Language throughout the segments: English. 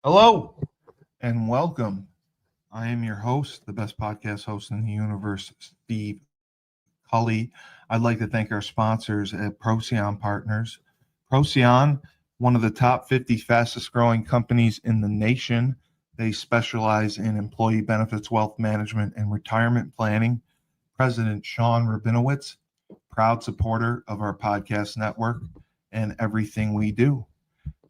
Hello and welcome. I am your host, the best podcast host in the universe, Steve Cully. I'd like to thank our sponsors at Procyon Partners. Procyon, one of the top 50 fastest growing companies in the nation. They specialize in employee benefits, wealth management, and retirement planning. President Sean Rabinowitz, proud supporter of our podcast network and everything we do.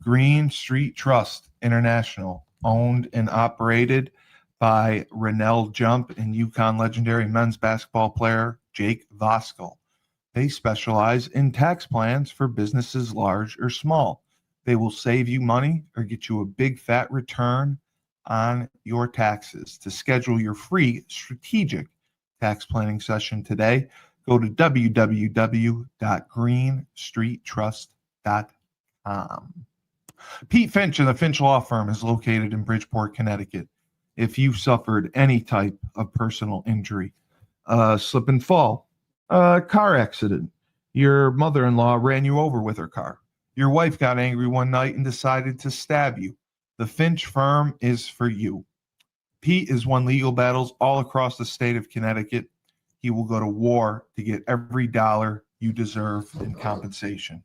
Green Street Trust International, owned and operated by Rennell Jump and UConn legendary men's basketball player Jake Voskuhl. They specialize in tax plans for businesses large or small. They will save you money or get you a big fat return on your taxes. To schedule your free strategic tax planning session today, go to www.greenstreettrust.com. Pete Finch and the Finch Law Firm is located in Bridgeport, Connecticut. If you've suffered any type of personal injury, slip and fall, a car accident, your mother-in-law ran you over with her car, your wife got angry one night and decided to stab you, the Finch Firm is for you. Pete has won legal battles all across the state of Connecticut. He will go to war to get every dollar you deserve in compensation.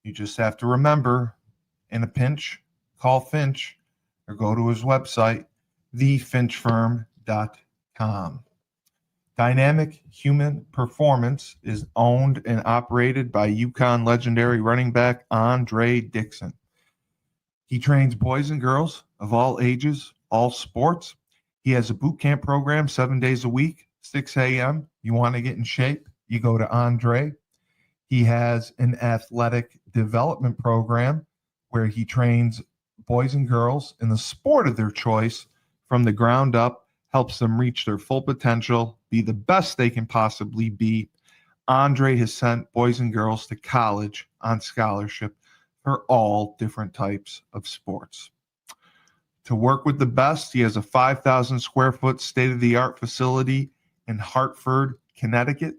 You just have to remember, in a pinch, call Finch or go to his website, thefinchfirm.com. Dynamic Human Performance is owned and operated by UConn legendary running back Andre Dixon. He trains boys and girls of all ages, all sports. He has a boot camp program 7 days a week, 6 a.m. You want to get in shape, you go to Andre. He has an athletic development program where he trains boys and girls in the sport of their choice from the ground up, helps them reach their full potential, be the best they can possibly be. Andre has sent boys and girls to college on scholarship for all different types of sports. To work with the best, he has a 5,000 square foot state-of-the-art facility in Hartford, Connecticut.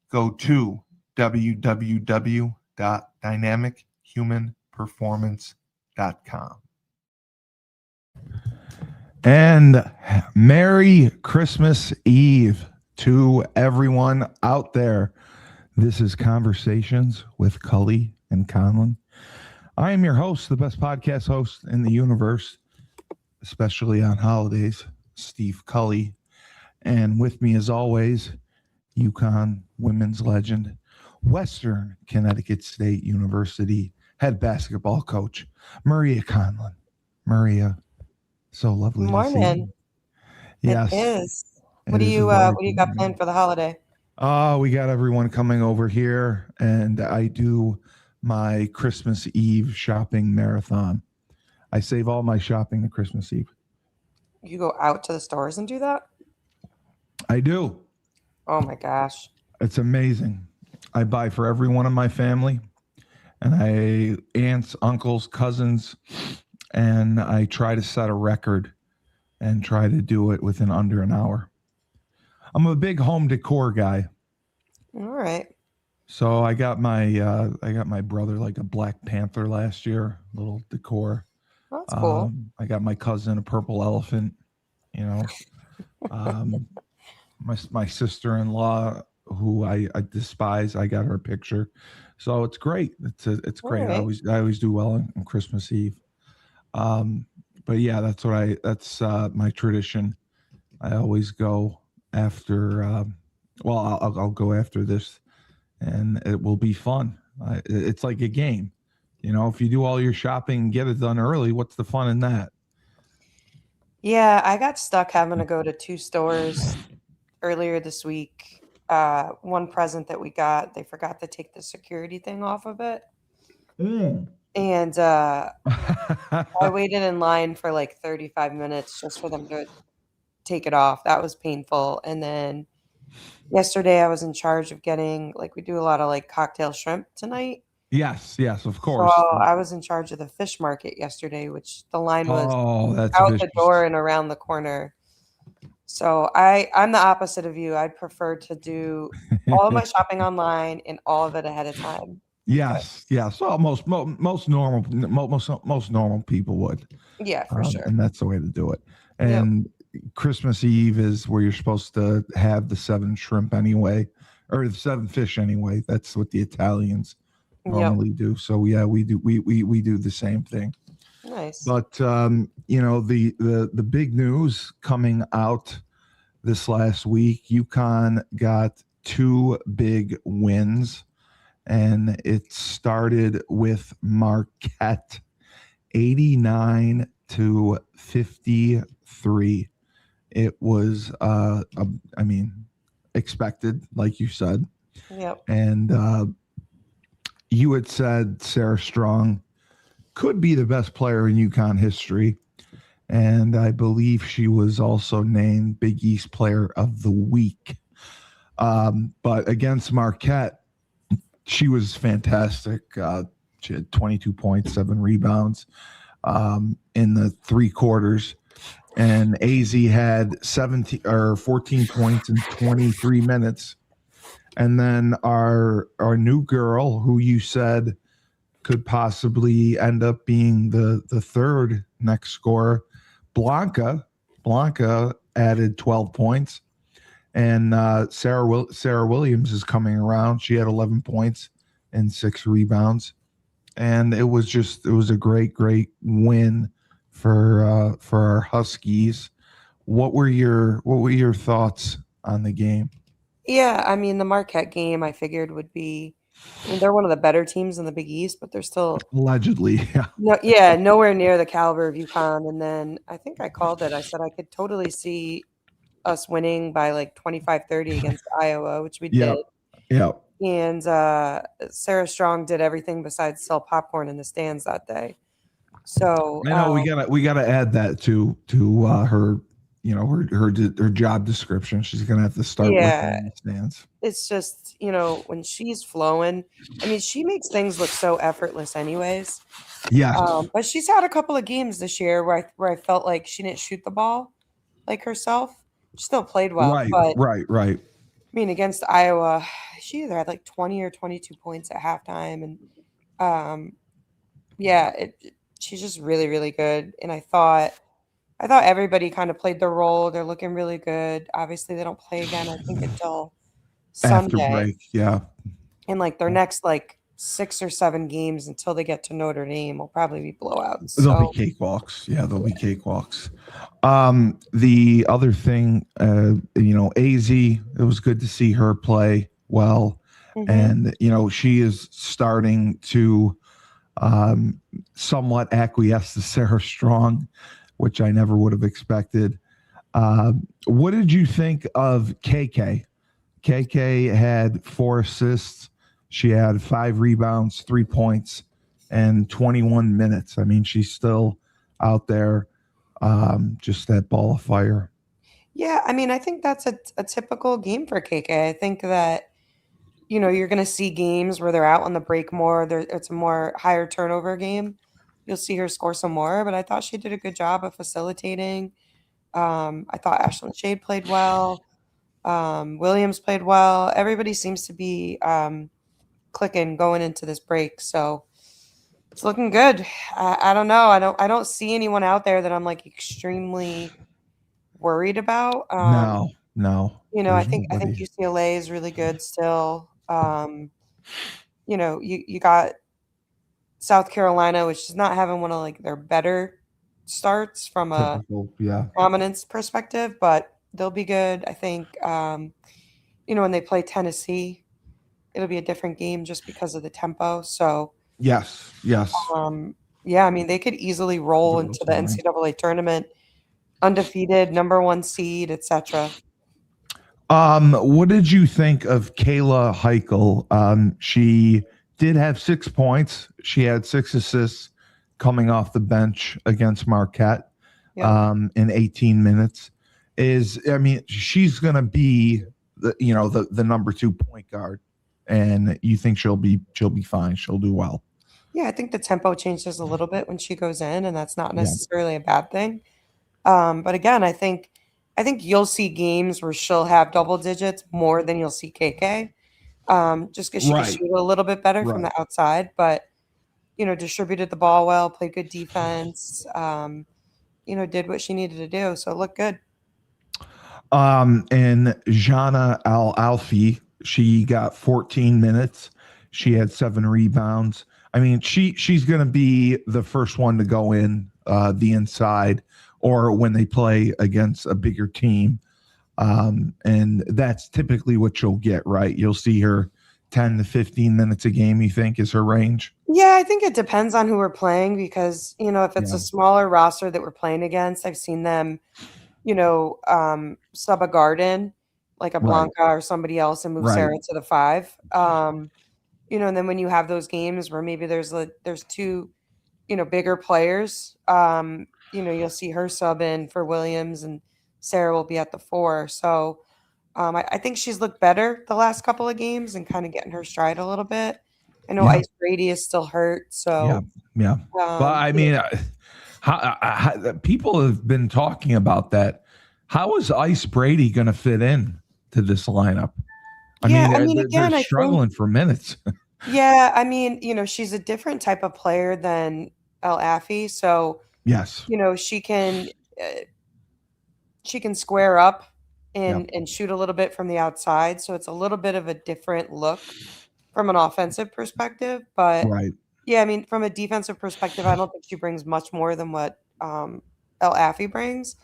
Go to www.dynamichumanperformance.com. And Merry Christmas Eve to everyone out there. This is Conversations with Cully and Conlon. I am your host, the best podcast host in the universe, especially on holidays, Steve Cully. And with me, as always, UConn women's legend, Western Connecticut State University head basketball coach, Maria Conlon. Maria, so lovely to see you. Yes. It is. What do you got planned for the holiday? We got everyone coming over here, and I do my Christmas Eve shopping marathon. I save all my shopping to Christmas Eve. You go out to the stores and do that? I do. Oh my gosh. It's amazing. I buy for everyone in my family, and aunts, uncles, cousins, and I try to set a record and try to do it within under an hour. I'm a big home decor guy. All right. So I got my brother like a Black Panther last year, little decor. That's cool. I got my cousin a purple elephant, my sister-in-law, who I despise, I got her a picture. So it's great. It's great. Right. I always do well on Christmas Eve. But yeah, that's my tradition. I always go after, I'll go after this, and it will be fun. It's like a game. If you do all your shopping and get it done early, what's the fun in that? Yeah, I got stuck having to go to 2 stores earlier this week. One present that we got, they forgot to take the security thing off of it. And I waited in line for like 35 minutes just for them to take it off. That was painful. And then yesterday I was in charge of getting, we do a lot of cocktail shrimp tonight. Yes, of course. So I was in charge of the fish market yesterday, which the line was that's out vicious. the door and around the corner. So I'm the opposite of you. I'd prefer to do all of my shopping online and all of it ahead of time. Yes, yes. Well, most normal most normal people would, Yeah, for sure. and that's the way to do it. Yep. And Christmas Eve is where you're supposed to have the 7 shrimp anyway, or the 7 fish anyway. That's what the Italians Yep. normally do. So yeah, we do the same thing. Nice. But the big news coming out this last week, UConn got 2 big wins, and it started with Marquette 89-53. It was, I mean, expected, like you said. Yep. And you had said Sarah Strong could be the best player in UConn history. And I believe she was also named Big East Player of the Week. But against Marquette, she was fantastic. She had 22 points, 7 rebounds in the 3 quarters. And AZ had 17 or 14 points in 23 minutes. And then our new girl, who you said could possibly end up being the third next scorer, Blanca added 12 points. And Sarah Williams is coming around. She had 11 points and 6 rebounds. And it was a great win for our Huskies. What were your thoughts on the game? Yeah, I mean, the Marquette game I figured would be, I mean, they're one of the better teams in the Big East, but they're still Allegedly, yeah. nowhere near the caliber of UConn. And then I think I called it. I said I could totally see us winning by like 25-30 against Iowa, which we Yep. did. Yep. And Sarah Strong did everything besides sell popcorn in the stands that day. So I know we gotta add that to her, her job description. She's gonna have to start working yeah, in the stands. it's just, when she's flowing, I mean, she makes things look so effortless anyways. Yes. But she's had a couple of games this year where I felt like she didn't shoot the ball like herself. She still played well, Right. but Right. I mean, against Iowa, she either had like 20 or 22 points at halftime, and um, yeah, she's just really, really good. And I thought everybody kind of played their role. They're looking really good. Obviously, they don't play again, I think, until After Sunday. break, yeah. And like their next like 6 or 7 games until they get to Notre Dame will probably be blowouts. There'll be So cakewalks. Yeah, there'll be cakewalks. The other thing, AZ, it was good to see her play well. mhm. And, she is starting to somewhat acquiesce to Sarah Strong, which I never would have expected. What did you think of KK? KK had 4 assists. She had 5 rebounds, 3 points, and 21 minutes. I mean, she's still out there, just that ball of fire. Yeah, I mean, I think that's a typical game for KK. I think that, you're going to see games where they're out on the break more. It's a more higher turnover game. You'll see her score some more, but I thought she did a good job of facilitating. I thought Ashlyn Shade played well. Williams played well. Everybody seems to be clicking going into this break, so it's looking good. I don't know. I don't see anyone out there that I'm like extremely worried about. No, I there's think nobody. UCLA is really good still. You got South Carolina, which is not having one of like their better starts from a Typical, yeah. prominence perspective, but they'll be good. I think when they play Tennessee, it'll be a different game just because of the tempo. So Yes. yeah, I mean they could easily roll into the NCAA tournament undefeated, number one seed, etc. What did you think of Kayla Heichel? She did have 6 points. She had 6 assists coming off the bench against Marquette Yep. in 18 minutes. She's going to be the number 2 point guard, and you think she'll be fine. She'll do well. Yeah, I think the tempo changes a little bit when she goes in, and that's not Yeah. necessarily a bad thing. But again, I think you'll see games where she'll have double digits more than you'll see KK. just because she could Right. shoot a little bit better from Right. the outside, but distributed the ball well, played good defense, did what she needed to do. So it looked good. And Jana Al-Alfi, she got 14 minutes. She had 7 rebounds. I mean, she's going to be the first one to go in the inside or when they play against a bigger team. And that's typically what you'll get, right? You'll see her 10 to 15 minutes a game, you think, is her range? Yeah, I think it depends on who we're playing because, if it's Yeah. a smaller roster that we're playing against, I've seen them, sub a guard in, like a Right. Blanca or somebody else and move Right. Sarah to the 5. And then when you have those games where maybe there's 2, bigger players, you'll see her sub in for Williams and Sarah will be at the 4. So I think she's looked better the last couple of games and kind of getting her stride a little bit. I know Yeah. Ice Brady is still hurt, Yeah. so Yeah. But I you know, mean, people have been talking about that. How is Ice Brady going to fit in to this lineup? I yeah, mean, I mean, they're again, I think, struggling for minutes. yeah, I mean, she's a different type of player than El Afi, so Yes. you know, she can uh, she can square up Yeah. and shoot a little bit from the outside, so it's a little bit of a different look from an offensive perspective. But Right. yeah, I mean, from a defensive perspective, I don't think she brings much more than what El Afi brings.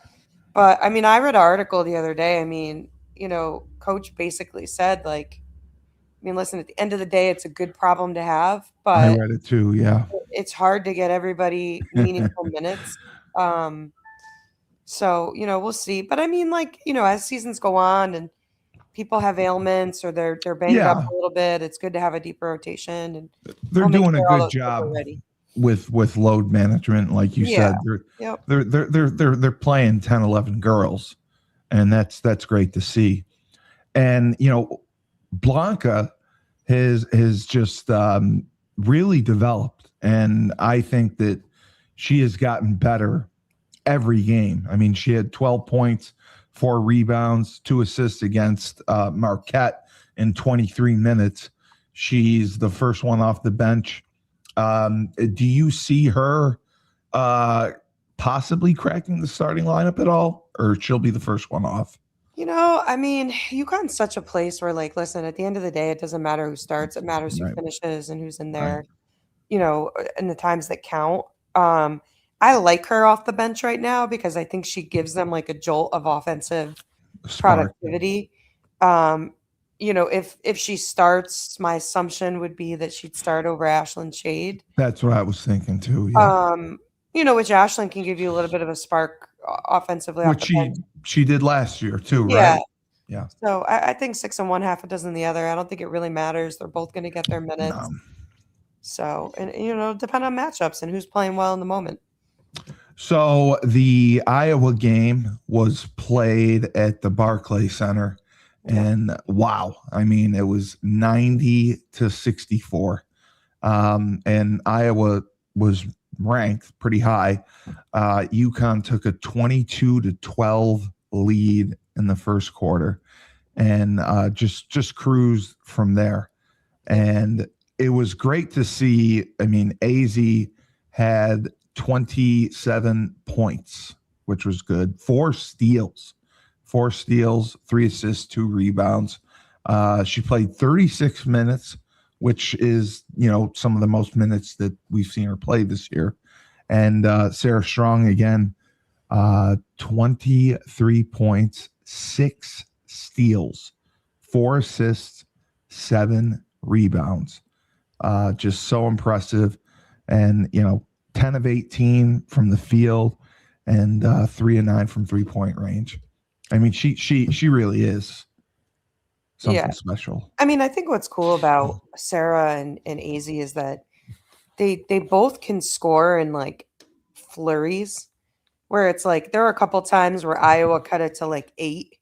But I mean, I read an article the other day. I mean, coach basically said like, I mean, listen, at the end of the day, it's a good problem to have, I but read it too. Yeah. it's hard to get everybody meaningful minutes. Um, so, we'll see. But I mean, like, as seasons go on and people have ailments or they're banged up Yeah. a little bit, it's good to have a deeper rotation and They're we'll make doing a sure all good those kids are job ready. with load management, like you Yeah. said. They're Yep. they're they're they're they're, they're playing 10, 11 girls, and that's great to see. And Blanca has just really developed, and I think that she has gotten better every game. I mean, she had 12 points, 4 rebounds, 2 assists against Marquette in 23 minutes. She's the first one off the bench. Do you see her possibly cracking the starting lineup at all, or she'll be the first one off? I mean, UConn's such a place where, like, listen, at the end of the day, it doesn't matter who starts, it matters who Right. finishes and who's in Right. there, in the times that count. I like her off the bench right now because I think she gives them like a jolt of offensive Spark. productivity. If she starts, my assumption would be that she'd start over Ashlyn Shade. That's what I was thinking too. Yeah. Which Ashlyn can give you a little bit of a spark offensively off Which the bench. she did last year too, Yeah. right? Yeah. So I think 6 in one, half a dozen the other. I don't think it really matters. They're both going to get their minutes. No. So, and depend on matchups and who's playing well in the moment. So the Iowa game was played at the Barclays Center, and wow, I mean, it was 90-64, and Iowa was ranked pretty high. UConn took a 22-12 lead in the first quarter, and just cruised from there. And it was great to see. I mean, AZ had 27 points, which was good. 4 steals, 3 assists, 2 rebounds. She played 36 minutes, which is, some of the most minutes that we've seen her play this year. And Sarah Strong again, 23 points, 6 steals, 4 assists, 7 rebounds. Just so impressive. And, 10 of 18 from the field and 3 of 9 from 3-point range. I mean, she really is something special. I mean, I think what's cool about Sarah and AZ is that they both can score in like flurries where it's like there are a couple times where Iowa cut it to like 8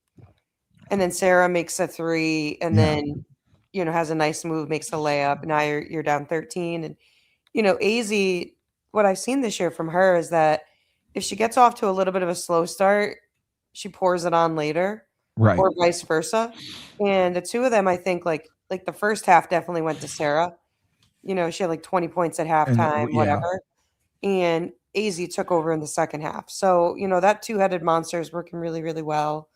and then Sarah makes a 3 and then has a nice move, makes a layup. Now you're down 13 and AZ, what I've seen this year from her is that if she gets off to a little bit of a slow start, she pours it on later, Right. or vice versa. And the two of them, I think, like like the first half definitely went to Sarah. She had like 20 points at halftime, Yeah, whatever. And AZ took over in the second half. So, that two-headed monster is working really, really well.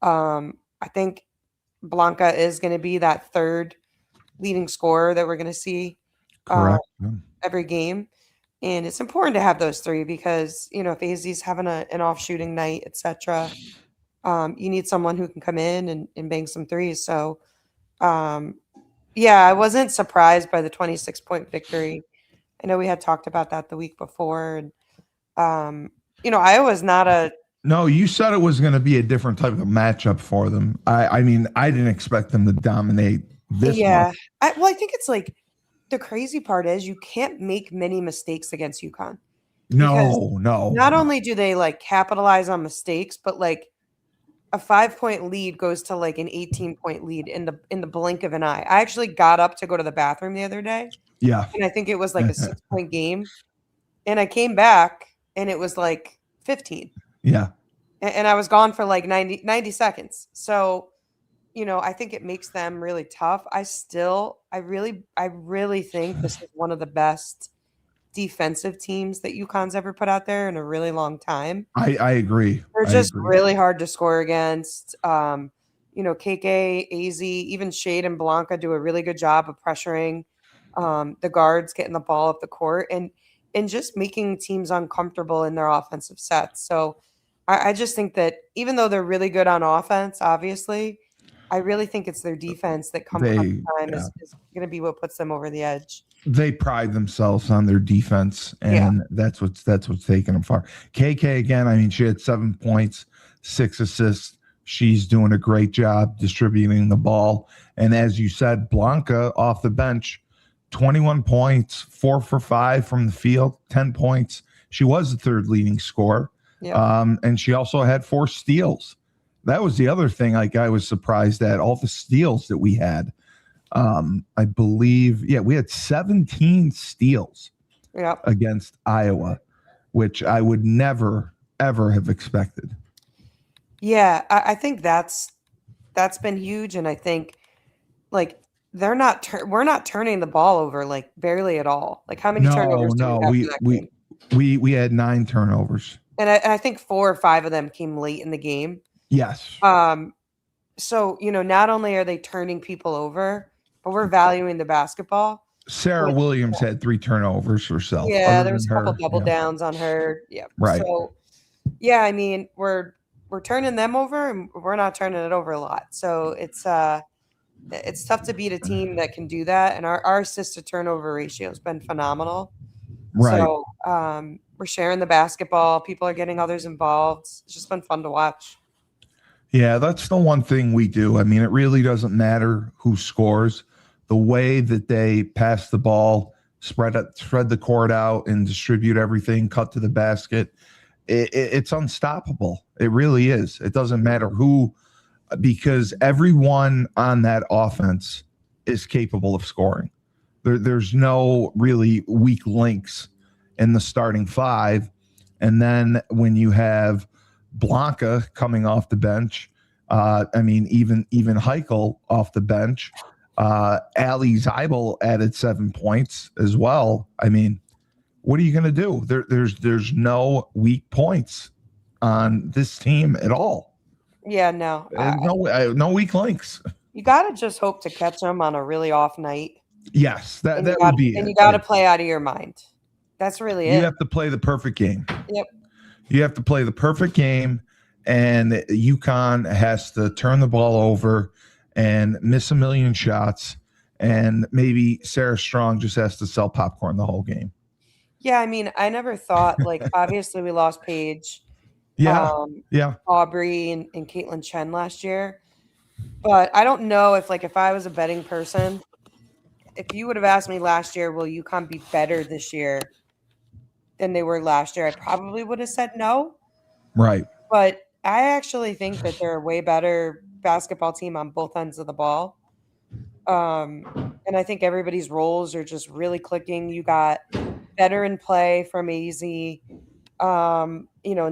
I think Blanca is going to be that third leading scorer that we're going to see correct. every game. And it's important to have those three because, if AZ's having an off shooting night, etc., you need someone who can come in and bang some threes. So, yeah, I wasn't surprised by the 26-point victory. I know we had talked about that the week before. And, Iowa's not a. No, you said it was going to be a different type of matchup for them. I mean, I didn't expect them to dominate this Yeah. much. I think it's like the crazy part is you can't make many mistakes against UConn because No. not only do they like capitalize on mistakes, but like a 5-point lead goes to like an 18-point lead in the blink of an eye. I actually got up to go to the bathroom the other day, Yeah. and I think it was like a 6-point game, and I came back and it was like 15, Yeah. and I was gone for like 90 seconds. So, I think it makes them really tough. I really think this is one of the best defensive teams that UConn's ever put out there in a really long time. I agree. They're I just agree. really hard to score against. KK, AZ, even Shade and Blanca do a really good job of pressuring the guards, getting the ball up the court, and just making teams uncomfortable in their offensive sets. So I just think that even though they're really good on offense, obviously, I really think it's their defense that come crunch time Yeah. is going to be what puts them over the edge. They pride themselves on their defense, Yeah. and that's what's taking them far. KK again. I mean, she had 7 points, 6 assists. She's doing a great job distributing the ball. And as you said, Blanca off the bench, 21 points, 4 for 5 from the field, 10 points. She was the third leading scorer. Yeah. And she also had 4 steals. That was the other thing I was surprised at, all the steals that we had. I believe, we had 17 steals against Iowa, which I would never, ever have expected. Yeah, I think that's been huge, and I think like we're not turning the ball over like barely at all. Like how many turnovers do we have for that game? We had 9 turnovers. And I think 4 or 5 of them came late in the game. Yes. So, not only are they turning people over, but we're valuing the basketball. Sarah Williams had 3 turnovers herself. Yeah, there was a couple double downs on her. Yeah. Right. So, yeah, I mean, we're turning them over, and we're not turning it over a lot. So it's tough to beat a team that can do that. And our assist to turnover ratio has been phenomenal. Right. So we're sharing the basketball. People are getting others involved. It's just been fun to watch. Yeah, that's the one thing we do. I mean, it really doesn't matter who scores. The way that they pass the ball, spread the court out, and distribute everything, cut to the basket, it's unstoppable. It really is. It doesn't matter who, because everyone on that offense is capable of scoring. There's no really weak links in the starting 5. And then when you have Blanca coming off the bench, I mean, even Heichel off the bench, Ali Zeibel added 7 points as well. I mean, what are you going to do? There's no weak points on this team at all. Yeah, no. No weak links. You got to just hope to catch them on a really off night. Yes, that would be it. And you got to play out of your mind. That's really it. You have to play the perfect game. Yep. You have to play the perfect game, and UConn has to turn the ball over and miss a million shots, and maybe Sarah Strong just has to sell popcorn the whole game. Yeah, I mean, I never thought, like, obviously we lost Paige, Aubrey, and Caitlin Chen last year. But I don't know if I was a betting person, if you would have asked me last year, will UConn be better this year than they were last year, I probably would have said no. Right. But I actually think that they're a way better basketball team on both ends of the ball. And I think everybody's roles are just really clicking. You got veteran play from AZ. And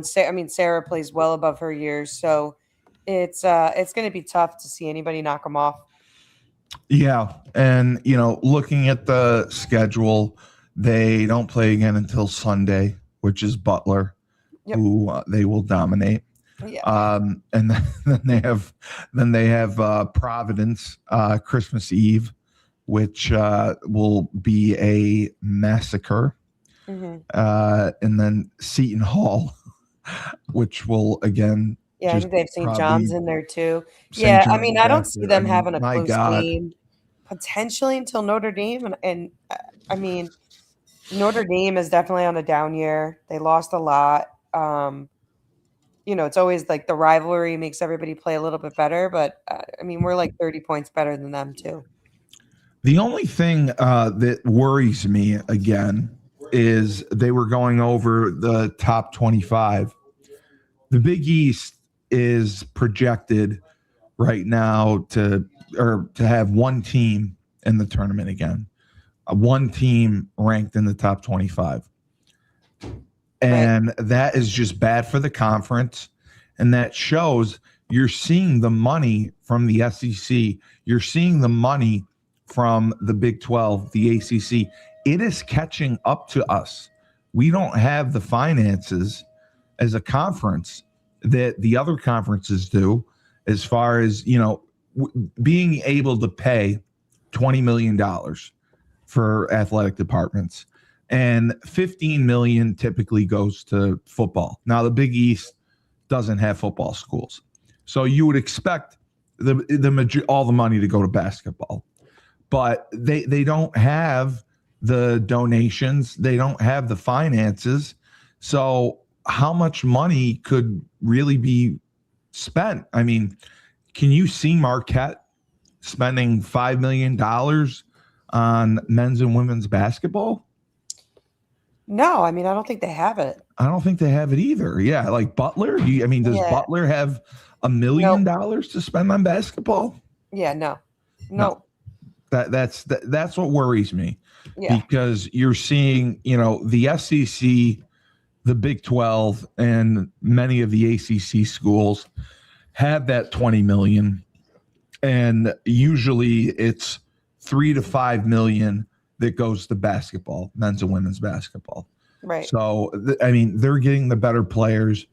Sarah plays well above her years. So it's going to be tough to see anybody knock them off. Yeah, and looking at the schedule, they don't play again until Sunday, which is Butler, Yep. who they will dominate. Yeah. And then they have Providence Christmas Eve, which will be a massacre. Hmm. And then Seton Hall, which will again Yeah, I just think they have St. John's probably in there too. St. Yeah, I mean, John's I don't see after. I them mean, having a my close God. game potentially until Notre Dame, and I mean, Notre Dame is definitely on a down year. They lost a lot. It's always like the rivalry makes everybody play a little bit better, but I mean, we're like 30 points better than them too. The only thing that worries me again is they were going over the top 25. The Big East is projected right now to have one team in the tournament again. One team ranked in the top 25. Right. And that is just bad for the conference. And that shows you're seeing the money from the SEC. You're seeing the money from the Big 12, the ACC. It is catching up to us. We don't have the finances as a conference that the other conferences do, as far as, being able to pay $20 million for athletic departments, and 15 million typically goes to football. Now the Big East doesn't have football schools, so you would expect all the money to go to basketball, but they don't have the donations, they don't have the finances. So how much money could really be spent? I mean, can you see Marquette spending $5 million on men's and women's basketball? No, I mean, I don't think they have it. I don't think they have it either. Yeah, like Butler. Does Yeah. Butler have $1 million to spend on basketball? Yeah, no. No. That's what worries me. Yeah. Because you're seeing, the SEC, the Big 12, and many of the ACC schools have that 20 million, and usually it's 3 to 5 million that goes to basketball, men's and women's basketball. Right. So, they're getting the better players,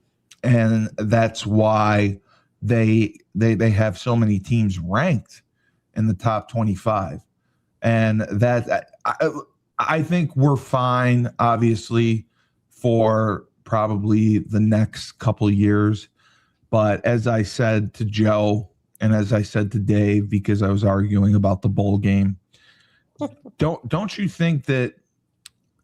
and that's why they have so many teams ranked in the top 25. And that I think we're fine, obviously, for probably the next couple years. But as I said to Joe, and as I said to Dave, because I was arguing about the bowl game, don't you think that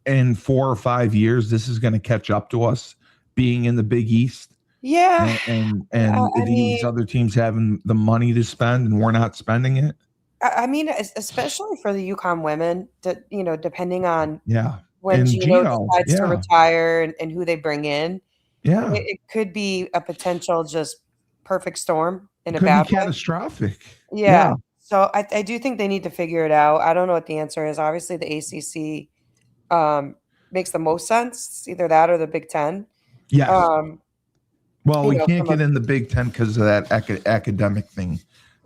in 4 or 5 years this is going to catch up to us, being in the Big East? Yeah. And I these mean, other teams having the money to spend and we're not spending it? I mean, especially for the UConn women, depending on Yeah. when And Gino Gino, decides to yeah. retire and who they bring in, Yeah. it could be a potential just perfect storm in a Could be bad way. catastrophic. Yeah. So I do think they need to figure it out. I don't know what the answer is. Obviously, the ACC makes the most sense. It's either that or the Big Ten. Yes. Well, we From can't get a in the Big Ten because of that academic thing,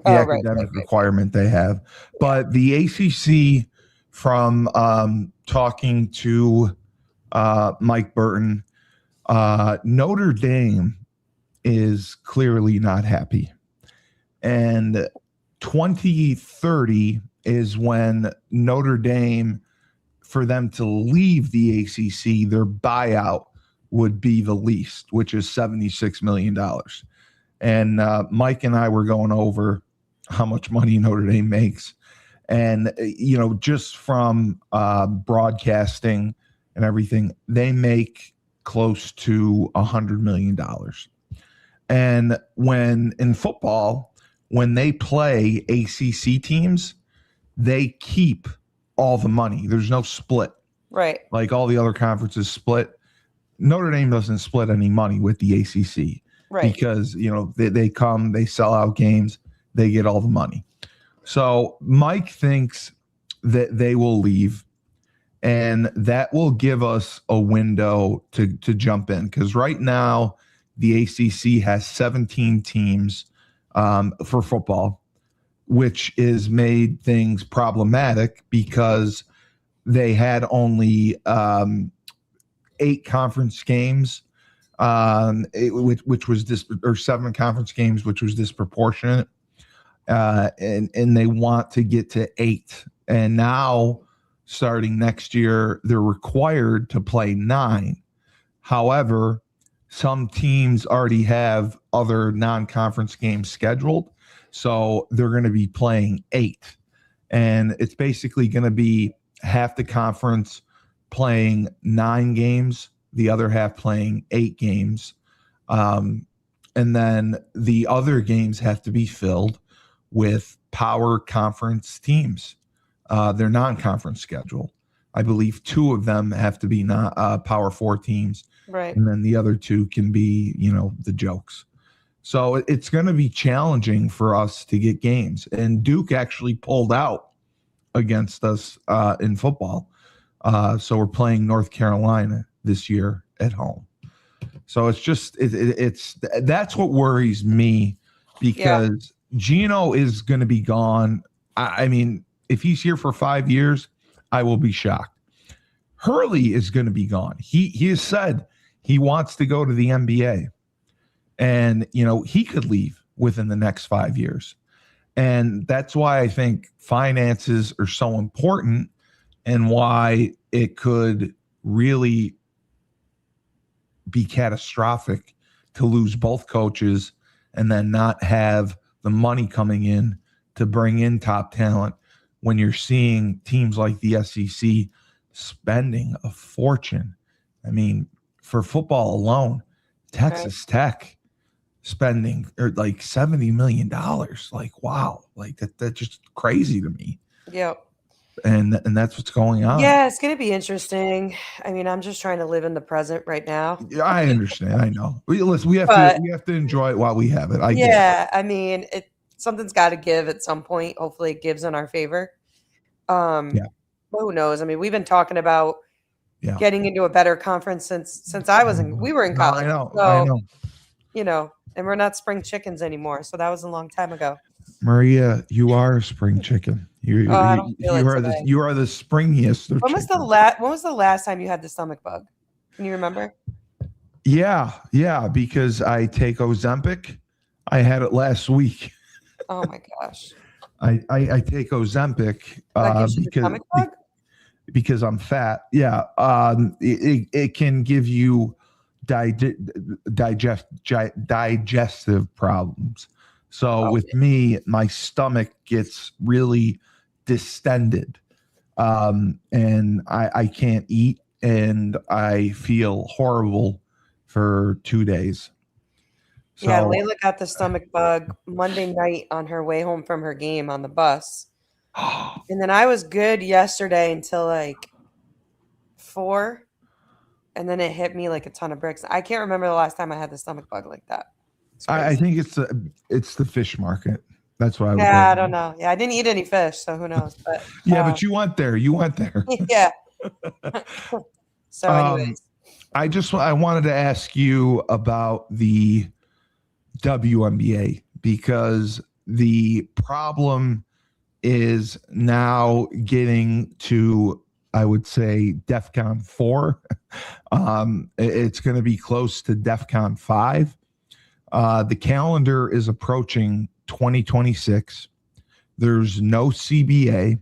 the right, academic requirement they have. But the ACC, from talking to Mike Burton, Notre Dame is clearly not happy. And 2030 is when Notre Dame, for them to leave the ACC, their buyout would be the least, which is $76 million. And Mike and I were going over how much money Notre Dame makes. And, just from broadcasting and everything, they make close to $100 million. And when in football, when they play ACC teams, they keep all the money. There's no split. Right. Like all the other conferences split. Notre Dame doesn't split any money with the ACC. Right. Because, they come, they sell out games, they get all the money. So Mike thinks that they will leave, and that will give us a window to jump in. Because right now, the ACC has 17 teams for football, which is made things problematic because they had only 8 conference games, which was or 7 conference games, which was disproportionate. And they want to get to 8. And now, starting next year, they're required to play 9. However, some teams already have other non-conference games scheduled, so they're going to be playing 8. And it's basically going to be half the conference playing 9 games, the other half playing 8 games. And then the other games have to be filled with power conference teams. Their non-conference schedule. I believe 2 of them have to be not Power 4 teams, Right. and then the other 2 can be, the jokes. So it's going to be challenging for us to get games. And Duke actually pulled out against us in football. So we're playing North Carolina this year at home. So it's just that's what worries me, because Gino is going to be gone. I mean, if he's here for 5 years, I will be shocked. Hurley is going to be gone. He has said he wants to go to the NBA, and he could leave within the next 5 years. And that's why I think finances are so important, and why it could really be catastrophic to lose both coaches and then not have the money coming in to bring in top talent, when you're seeing teams like the SEC spending a fortune. I mean, for football alone, Texas Tech spending like $70 million. Like, wow, like that's just crazy to me. Yep. And that's what's going on. Yeah, it's going to be interesting. I mean, I'm just trying to live in the present right now. I understand. I know. Listen, we have to enjoy it while we have it. I mean, something's got to give at some point. Hopefully it gives in our favor. But who knows? I mean, we've been talking about getting into a better conference since we were in college. I know. And we're not spring chickens anymore. So that was a long time ago. Maria, you are a spring chicken. You are the springiest of When was the last time you had the stomach bug? Can you remember? Yeah, because I take Ozempic. I had it last week. Oh my gosh. I take Ozempic because I'm fat. Yeah. It can give you digestive problems. So with me, my stomach gets really distended, and I can't eat, and I feel horrible for 2 days. So, Layla got the stomach bug Monday night on her way home from her game on the bus. And then I was good yesterday until like 4. And then it hit me like a ton of bricks. I can't remember the last time I had the stomach bug like that. I think it's the fish market. That's why. I don't know. Yeah, I didn't eat any fish, so who knows? But but you went there. Yeah. So, anyways, I wanted to ask you about the WNBA, because the problem is now getting to, I would say, DEFCON 4. It's going to be close to DEFCON 5. The calendar is approaching 2026. There's no CBA,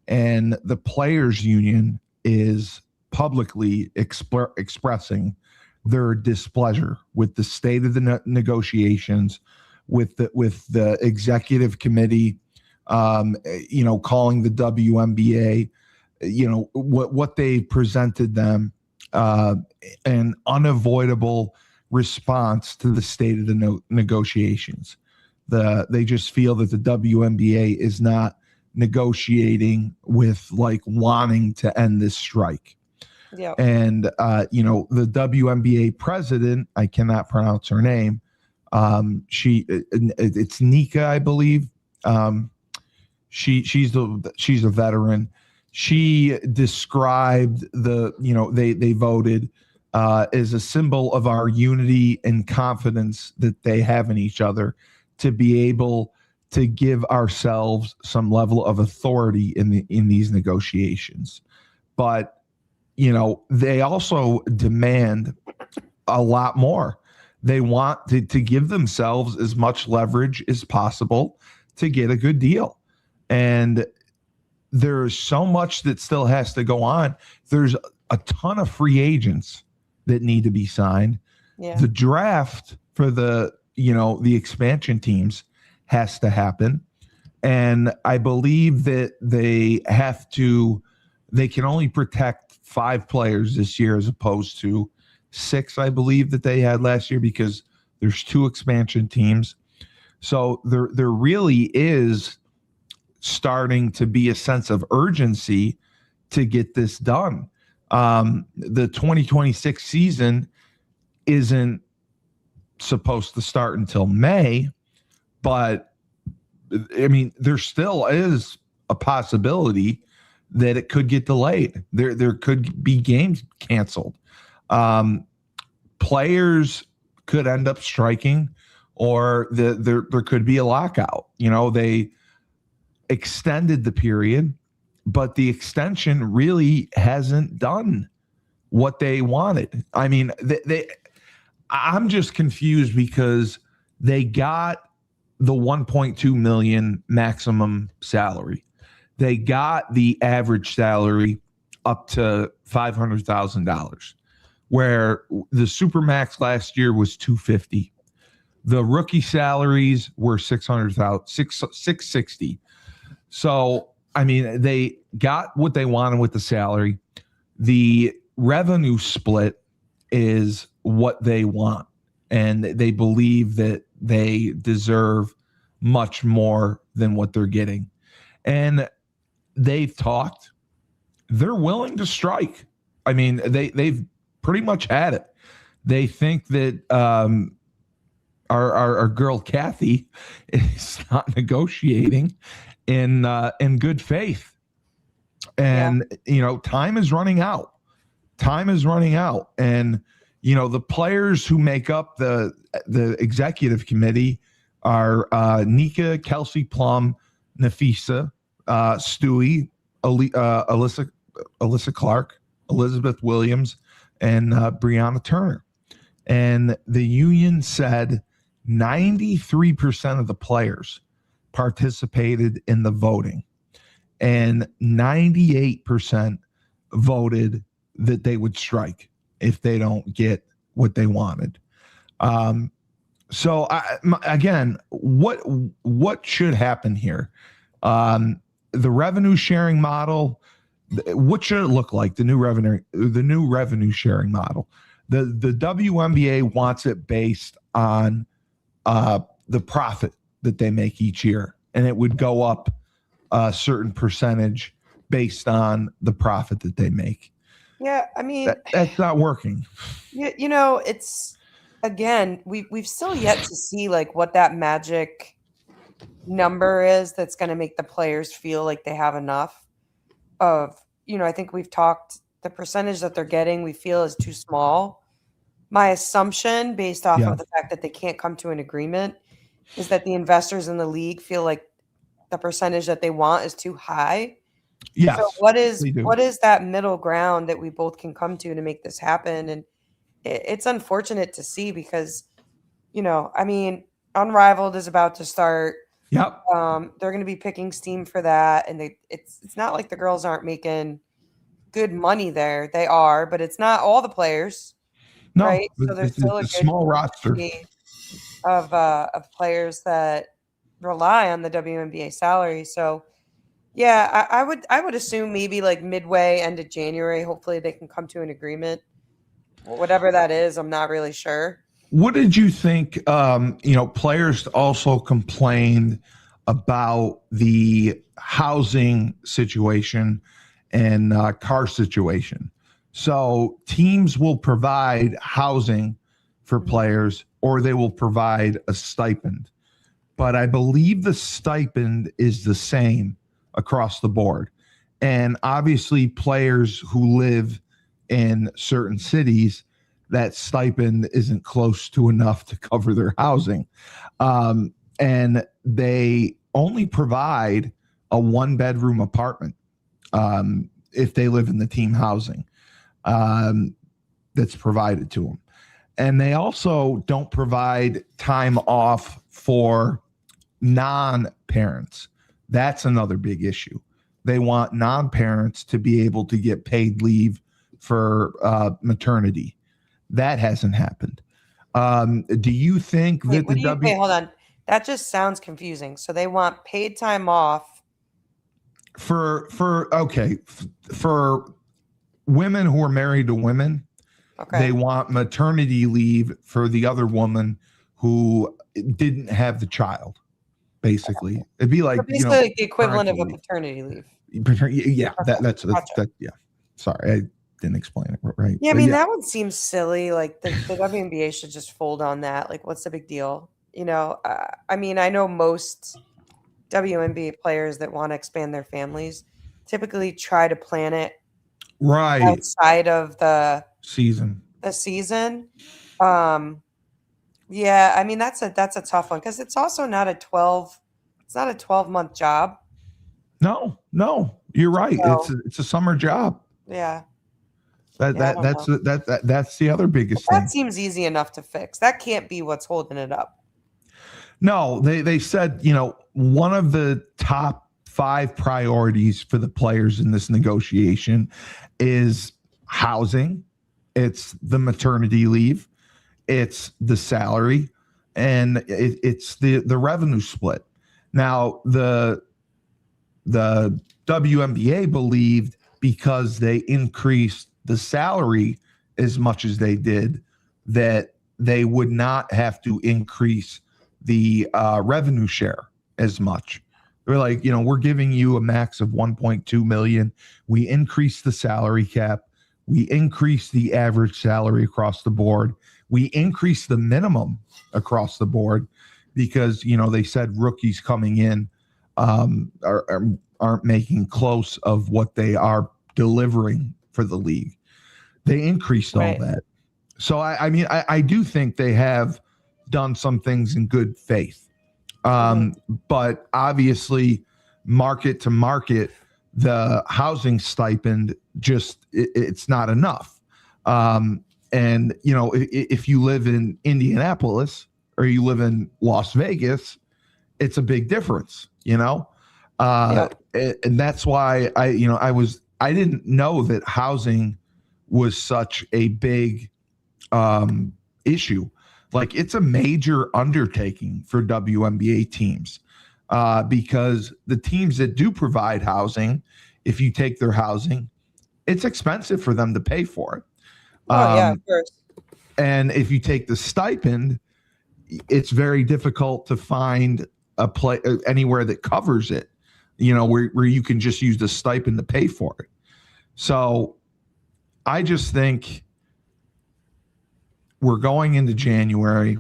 and the players union is publicly expressing their displeasure with the state of the negotiations, with the executive committee, calling the WNBA, what they presented them, an unavoidable response to the state of the negotiations. They just feel that the WNBA is not negotiating with wanting to end this strike. Yeah. And the WNBA president, I cannot pronounce her name. It's Nika, I believe. She's a veteran. She described they voted as a symbol of our unity and confidence that they have in each other, to be able to give ourselves some level of authority in these negotiations. But, they also demand a lot more. They want to give themselves as much leverage as possible to get a good deal. And there's so much that still has to go on. There's a ton of free agents that need to be signed. Yeah. The draft for the expansion teams has to happen. And I believe that they can only protect 5 players this year as opposed to 6, I believe, that they had last year, because there's 2 expansion teams. So there really is starting to be a sense of urgency to get this done. The 2026 season isn't supposed to start until May, but I mean, there still is a possibility that it could get delayed. There could be games canceled. Players could end up striking, or there could be a lockout. They extended the period, but the extension really hasn't done what they wanted. I mean, I'm just confused because they got the 1.2 million maximum salary. They got the average salary up to $500,000, where the Supermax last year was $250,000. The rookie salaries were $660,000. So, I mean, they got what they wanted with the salary. The revenue split is what they want, and they believe that they deserve much more than what they're getting. And they've talked. They're willing to strike. I mean, they've pretty much had it. They think that our girl Kathy is not negotiating in good faith, and time is running out. Time is running out, and the players who make up the executive committee are Nika, Kelsey Plum, Nafisa, Stewie, Alyssa Clark, Elizabeth Williams, and Brianna Turner. And the union said 93% of the players participated in the voting, and 98% voted that they would strike if they don't get what they wanted. So again, what should happen here? The revenue sharing model, what should it look like? The new revenue sharing model. The WNBA wants it based on the profit that they make each year, and it would go up a certain percentage based on the profit that they make. Yeah, I mean, that's not working. It's, again, we've still yet to see like what that magic number is that's going to make the players feel like they have enough of, I think we've talked, the percentage that they're getting, we feel is too small. My assumption, based off of the fact that they can't come to an agreement, is that the investors in the league feel like the percentage that they want is too high. Yes. So what is that middle ground that we both can come to make this happen? And it's unfortunate to see because, I mean, Unrivaled is about to start. Yep. They're going to be picking steam for that, and it's not like the girls aren't making good money there. They are, but it's not all the players, no, right? So there's still a small roster of players that rely on the WNBA salary. So. Yeah, I would assume maybe like midway, end of January, hopefully they can come to an agreement. Whatever that is, I'm not really sure. What did you think? Players also complained about the housing situation and car situation. So teams will provide housing for players, or they will provide a stipend. But I believe the stipend is the same across the board. And obviously players who live in certain cities, that stipend isn't close to enough to cover their housing. And they only provide a 1-bedroom apartment if they live in the team housing that's provided to them. And they also don't provide time off for non-parents. That's another big issue. They want non-parents to be able to get paid leave for maternity. That hasn't happened. Do you think that wait, hold on. That just sounds confusing. So they want paid time off for women who are married to women? Okay. They want maternity leave for the other woman who didn't have the child. Basically, it'd be like, So basically like the equivalent of a paternity leave. Yeah, Okay. that's Gotcha. that. Yeah, sorry, I didn't explain it right. Yeah, I mean, that one seems silly. Like the WNBA should just fold on that. Like, what's the big deal? I mean, I know most WNBA players that want to expand their families typically try to plan it right outside of the season. Yeah, I mean, that's a tough one because it's also not a 12-month job. No, you're right. So, It's a summer job. yeah. That's the other biggest thing. That seems easy enough to fix. That can't be what's holding it up. No, they said, one of the top 5 priorities for the players in this negotiation is housing. It's the maternity leave. It's the salary, and it's the revenue split. Now, the WNBA believed because they increased the salary as much as they did, that they would not have to increase the revenue share as much. They're like, we're giving you a max of 1.2 million. We increase the salary cap. We increase the average salary across the board. We increase the minimum across the board because, they said rookies coming in aren't making close of what they are delivering for the league. They increased all that. So, I mean, I do think they have done some things in good faith. But obviously, market to market, the housing stipend it's not enough. And if you live in Indianapolis or you live in Las Vegas, it's a big difference. And that's why I didn't know that housing was such a big issue. Like, it's a major undertaking for WNBA teams because the teams that do provide housing, if you take their housing, it's expensive for them to pay for it. Yeah, of course. And if you take the stipend, it's very difficult to find a play anywhere that covers it, where you can just use the stipend to pay for it. So I just think we're going into January.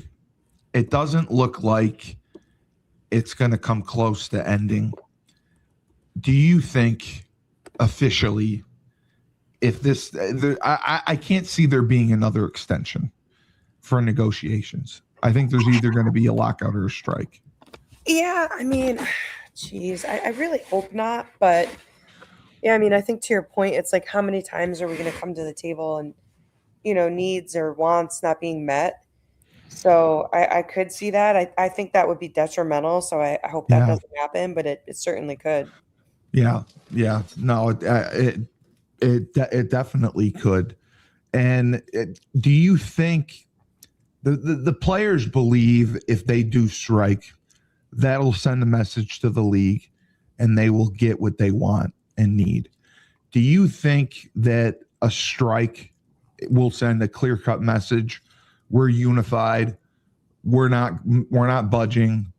It doesn't look like it's going to come close to ending. Do you think officially, if this, I can't see there being another extension for negotiations. I think there's either going to be a lockout or a strike. Yeah, I mean, geez, I really hope not. But yeah, I mean, I think to your point, it's like, how many times are we going to come to the table and, needs or wants not being met? So I could see that. I think that would be detrimental. So I hope that doesn't happen, but it certainly could. Yeah. No, it definitely could. And do you think the players believe if they do strike, that'll send a message to the league and they will get what they want and need? Do you think that a strike will send a clear-cut message? We're unified. We're not budging.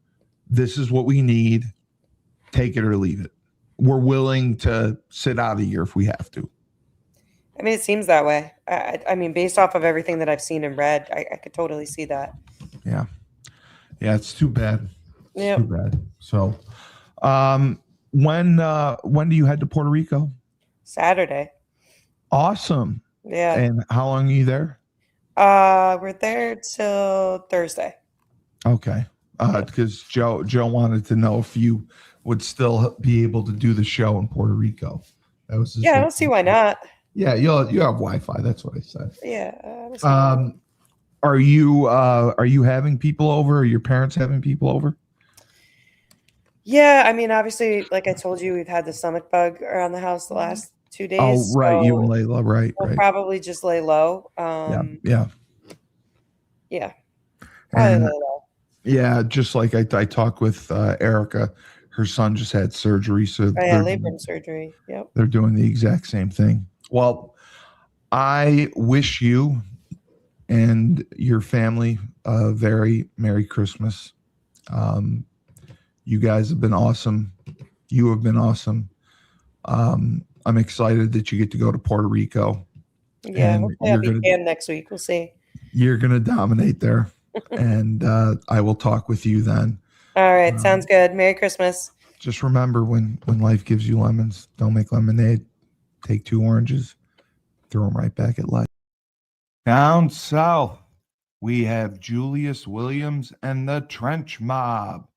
This is what we need. Take it or leave it. We're willing to sit out a year if we have to. I mean, it seems that way. I mean, based off of everything that I've seen and read, I could totally see that. Yeah, it's too bad. Yeah, too bad. So, when do you head to Puerto Rico? Saturday. Awesome. Yeah. And how long are you there? We're there till Thursday. Okay. because Joe wanted to know if you would still be able to do the show in Puerto Rico. That was his Yeah, I whole don't see why not. Yeah, you have Wi-Fi. That's what I said. Yeah, I don't see why not. Are you having people over? Are your parents having people over? Yeah, I mean, obviously, like I told you, we've had the stomach bug around the house the last 2 Oh, days, right, you and so Layla, right, we'll right. probably just lay low. Yeah. Yeah, probably And lay low. yeah, just like I talked with Erica, her son just had surgery, so Oh yeah, labor and surgery. Yep. they're doing the exact same thing. Well, I wish you and your family a very Merry Christmas. Um, you guys have been awesome. You have been awesome. I'm excited that you get to go to Puerto Rico, Yeah, and hopefully I'll be canned next week. We'll see. you're gonna dominate there. And I will talk with you then. All right, sounds good. Merry Christmas. Just remember, when life gives you lemons, don't make lemonade. Take 2 oranges, throw them right back at life. Down south, we have Julius Williams and the Trench Mob.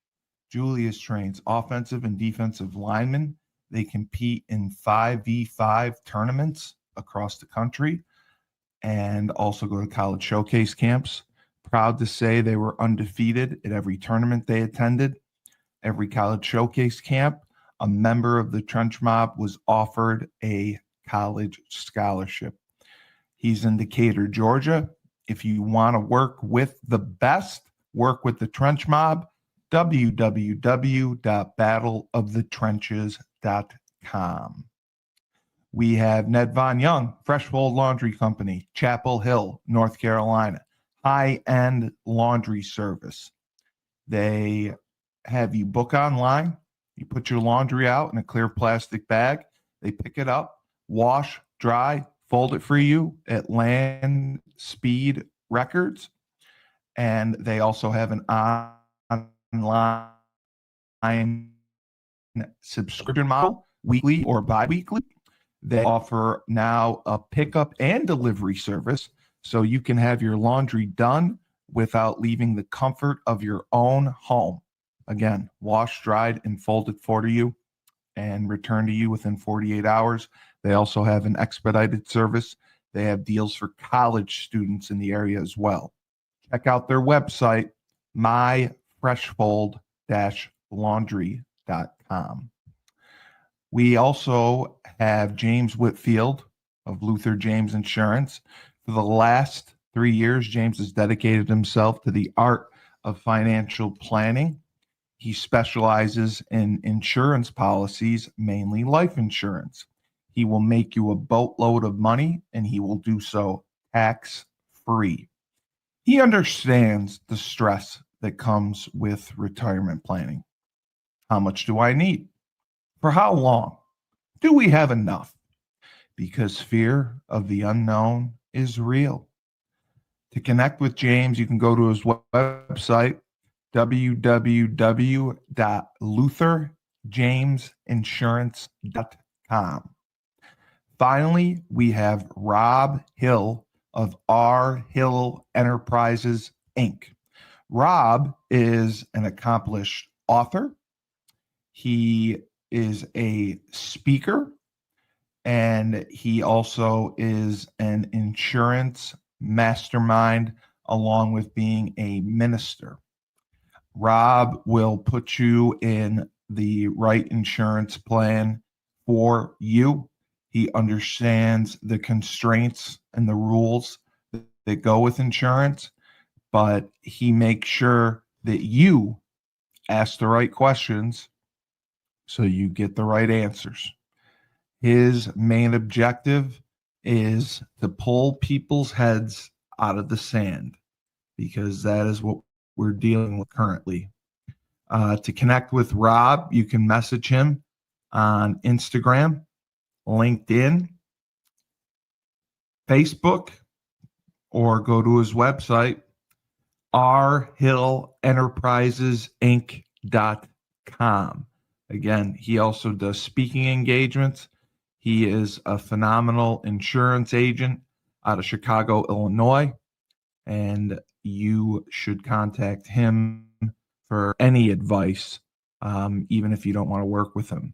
Julius trains offensive and defensive linemen. They compete in 5v5 tournaments across the country and also go to college showcase camps. Proud to say they were undefeated at every tournament they attended. Every college showcase camp, a member of the Trench Mob was offered a college scholarship. He's in Decatur, Georgia. If you want to work with the best, work with the Trench Mob, www.battleofthetrenches.com. We have Ned Von Young, Freshfold Laundry Company, Chapel Hill, North Carolina, high-end laundry service. They have you book online. You put your laundry out in a clear plastic bag. They pick it up, wash, dry, fold it for you at Land Speed Records. And they also have an online subscription model, weekly or bi-weekly. They offer now a pickup and delivery service, so you can have your laundry done without leaving the comfort of your own home. Again, washed, dried, and folded for you and returned to you within 48 hours. They also have an expedited service. They have deals for college students in the area as well. Check out their website, myfreshfold-laundry.com. We also have James Whitfield of Luther James Insurance. For the last 3 years, James has dedicated himself to the art of financial planning. He specializes in insurance policies, mainly life insurance. He will make you a boatload of money, and he will do so tax-free. He understands the stress that comes with retirement planning. How much do I need? For how long? Do we have enough? Because fear of the unknown is real. To connect with James, you can go to his website, www.lutherjamesinsurance.com. Finally, we have Rob Hill of R. Hill Enterprises, Inc. Rob is an accomplished author. He is a speaker, and he also is an insurance mastermind, along with being a minister. Rob will put you in the right insurance plan for you. He understands the constraints and the rules that go with insurance, but he makes sure that you ask the right questions so you get the right answers. His main objective is to pull people's heads out of the sand, because that is what we're dealing with currently. To connect with Rob, you can message him on Instagram, LinkedIn, Facebook, or go to his website, rhillenterprisesinc.com. Again, he also does speaking engagements. He is a phenomenal insurance agent out of Chicago, Illinois, and you should contact him for any advice, even if you don't want to work with him.